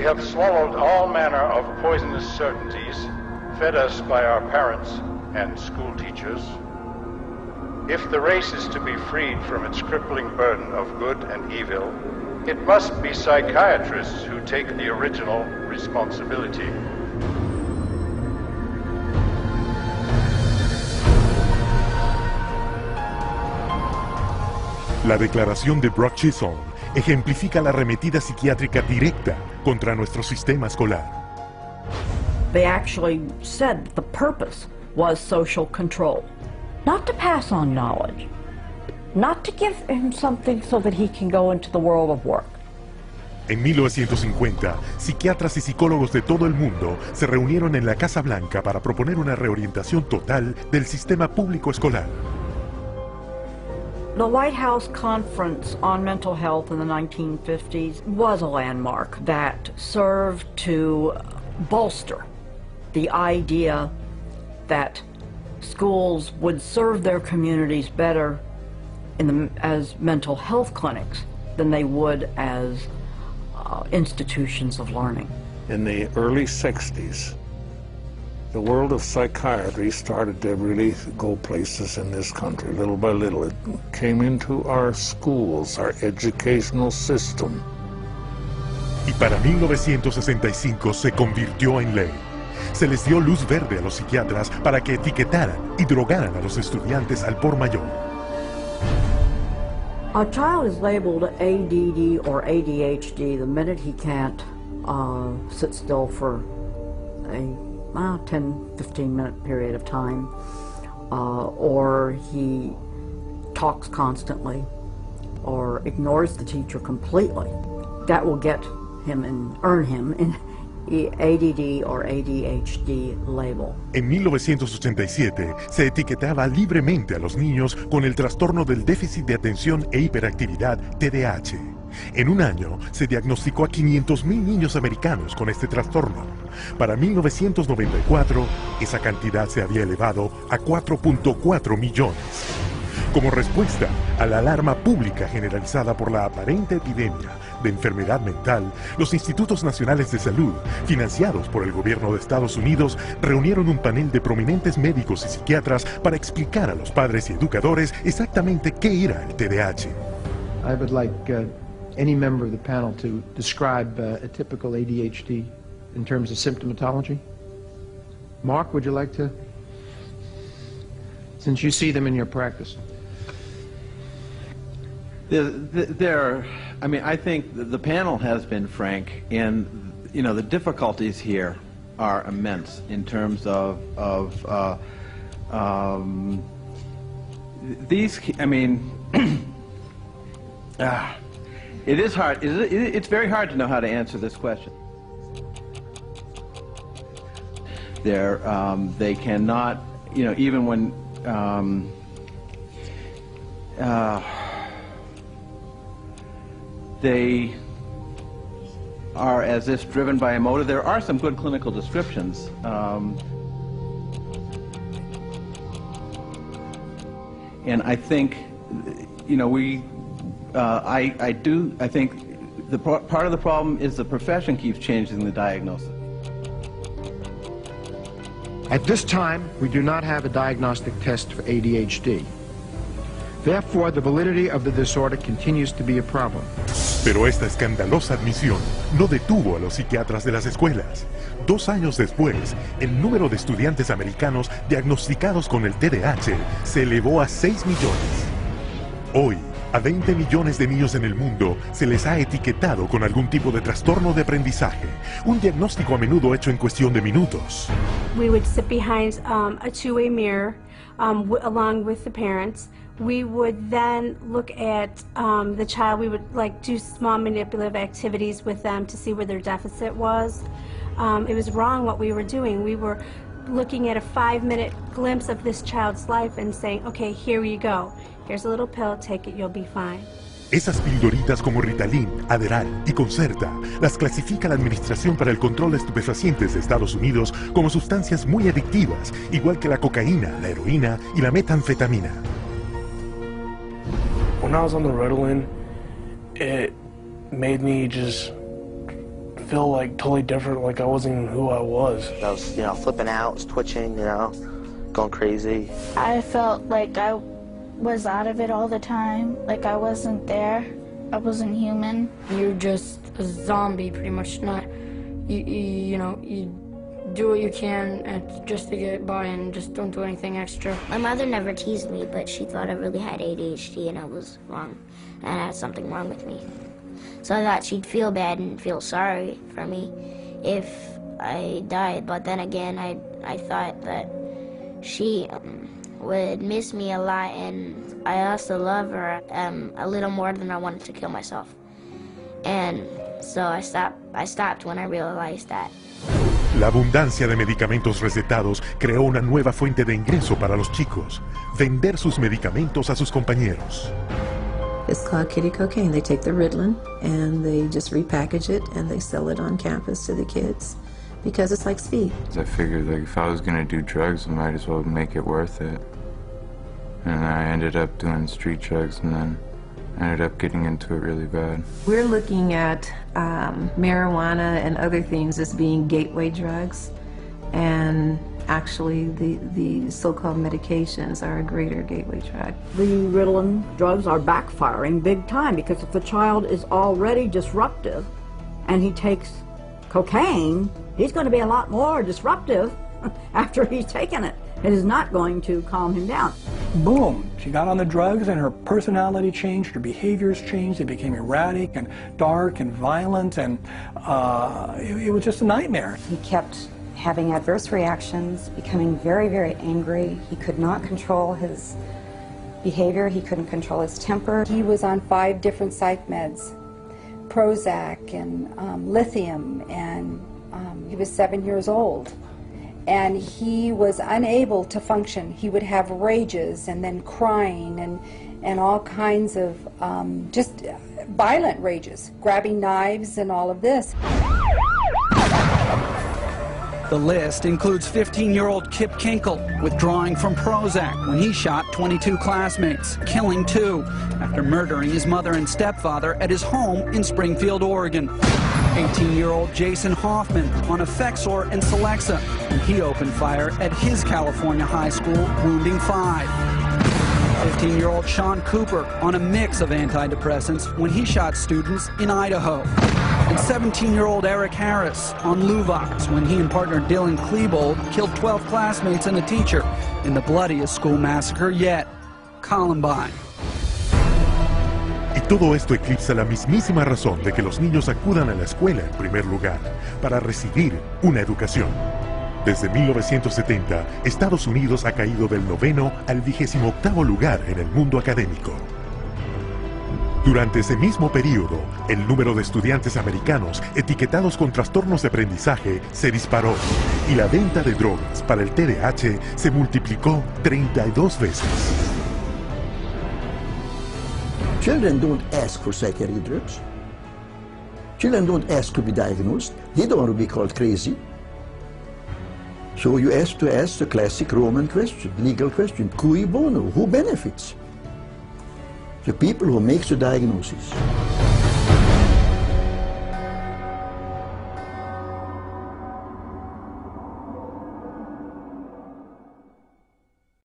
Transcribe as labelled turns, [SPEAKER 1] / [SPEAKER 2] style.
[SPEAKER 1] have swallowed all manner of poisonous certainties, fed us by our parents and school teachers. If the race is to be freed from its crippling burden of good and evil, it must be psychiatrists who take the original responsibility.
[SPEAKER 2] La declaración de Brock Chisholm ejemplifica la arremetida psiquiátrica directa contra nuestro sistema escolar.
[SPEAKER 3] They actually said the purpose was social control, not to pass on knowledge, not to give him something so that he can go into the world of work.
[SPEAKER 2] En 1950, psiquiatras y psicólogos de todo el mundo se reunieron en la Casa Blanca para proponer una reorientación total del sistema público escolar.
[SPEAKER 3] The White House Conference on Mental Health in the 1950s was a landmark that served to bolster the idea that schools would serve their communities better as mental health clinics than they would as institutions of learning.
[SPEAKER 4] In the early 60s, the world of psychiatry started to really go places in this country. Little by little, it came into our schools, our educational system.
[SPEAKER 2] Y para 1965 se convirtió en ley. Se les dio luz verde a los psiquiatras para que etiquetaran y drogaran a los estudiantes al por mayor.
[SPEAKER 3] A child is labeled ADD or ADHD the minute he can't sit still for a 10-15 minute period of time, or he talks constantly or ignores the teacher completely. That will get him and earn him an ADD or ADHD label.
[SPEAKER 2] En 1987 se etiquetaba libremente a los niños con el trastorno del déficit de atención e hiperactividad TDAH. En un año se diagnosticó a 500,000 niños americanos con este trastorno. Para 1994, esa cantidad se había elevado a 4.4 millones. Como respuesta a la alarma pública generalizada por la aparente epidemia de enfermedad mental, los Institutos Nacionales de Salud, financiados por el gobierno de Estados Unidos, reunieron un panel de prominentes médicos y psiquiatras para explicar a los padres y educadores exactamente qué era el TDAH.
[SPEAKER 5] I would like any member of the panel to describe a typical ADHD in terms of symptomatology. Mark, would you like to? Since you see them in your practice.
[SPEAKER 6] I mean, I think the panel has been frank, and you know the difficulties here are immense in terms of these. I mean, it is hard. It's very hard to know how to answer this question. They cannot, you know, even when. They are as if driven by a motive. There are some good clinical descriptions. And I think, you know, I think the part of the problem is the profession keeps changing the diagnosis.
[SPEAKER 5] At this time, we do not have a diagnostic test for ADHD. Therefore, the validity of the disorder continues to be a problem.
[SPEAKER 2] Pero esta escandalosa admisión no detuvo a los psiquiatras de las escuelas. 2 años después, el número de estudiantes americanos diagnosticados con el TDAH se elevó a 6 millones. Hoy, a 20 millones de niños en el mundo se les ha etiquetado con algún tipo de trastorno de aprendizaje, un diagnóstico a menudo hecho en cuestión de minutos.
[SPEAKER 7] We would sit behind a two-way mirror along with the parents. We would then look at the child. We would do small manipulative activities with them to see where their deficit was. It was wrong what we were doing. We were looking at a 5-minute glimpse of this child's life and saying, okay, here you go. Here's a little pill, take it, you'll be fine.
[SPEAKER 2] Esas pildoritas como Ritalin, Adderall y Concerta las clasifica la Administración para el Control de Estupefacientes de Estados Unidos como sustancias muy adictivas, igual que la cocaína, la heroína y la metanfetamina.
[SPEAKER 8] When I was on the Ritalin, it made me just feel like totally different, like I wasn't who I was.
[SPEAKER 9] I was, flipping out, was twitching, going crazy.
[SPEAKER 10] I felt like I was out of it all the time, like I wasn't there. I wasn't human.
[SPEAKER 11] You're just a zombie, pretty much. You do what you can just to get by and just don't do anything extra.
[SPEAKER 12] My mother never teased me, but she thought I really had ADHD and I was wrong, and I had something wrong with me. So I thought she'd feel bad and feel sorry for me if I died, but then again, I thought that she would miss me a lot, and I also love her a little more than I wanted to kill myself. And so I stopped when I realized that.
[SPEAKER 2] La abundancia de medicamentos recetados creó una nueva fuente de ingreso para los chicos: vender sus medicamentos a sus compañeros.
[SPEAKER 13] It's called kitty cocaine. They take the Ritalin and they just repackage it and they sell it on campus to the kids because it's like speed.
[SPEAKER 14] I figured if I was going to do drugs, I might as well make it worth it. And I ended up doing street drugs, and then I ended up getting into it really bad.
[SPEAKER 13] We're looking at marijuana and other things as being gateway drugs, and actually the so-called medications are a greater gateway drug.
[SPEAKER 3] The Ritalin drugs are backfiring big time, because if the child is already disruptive and he takes cocaine, he's going to be a lot more disruptive after he's taken it. It is not going to calm him down.
[SPEAKER 15] Boom, she got on the drugs and her personality changed, her behaviors changed, it became erratic and dark and violent, and it was just a nightmare.
[SPEAKER 16] He kept having adverse reactions, becoming very, very angry. He could not control his behavior, he couldn't control his temper.
[SPEAKER 17] He was on 5 different psych meds, Prozac and lithium, and he was 7 years old. And he was unable to function. He would have rages and then crying and all kinds of just violent rages, grabbing knives and all of this.
[SPEAKER 18] The list includes 15-year-old Kip Kinkle withdrawing from Prozac when he shot 22 classmates, killing 2 after murdering his mother and stepfather at his home in Springfield, Oregon. 18-year-old Jason Hoffman on Effexor and Celexa when he opened fire at his California high school, wounding 5. 15-year-old Sean Cooper on a mix of antidepressants when he shot students in Idaho. And 17-year-old Eric Harris on Luvox when he and partner Dylan Klebold killed 12 classmates and a teacher in the bloodiest school massacre yet, Columbine.
[SPEAKER 2] Y todo esto eclipsa la mismísima razón de que los niños acudan a la escuela en primer lugar, para recibir una educación. Desde 1970, Estados Unidos ha caído del 9º al 28º lugar en el mundo académico. Durante ese mismo periodo, el número de estudiantes americanos etiquetados con trastornos de aprendizaje se disparó y la venta de drogas para el TDAH se multiplicó 32 veces.
[SPEAKER 19] Children don't ask for psychiatric drugs. Children don't ask to be diagnosed. They don't want to be called crazy. So you ask the classic Roman question, legal question, cui bono, who benefits? The people who make the diagnosis.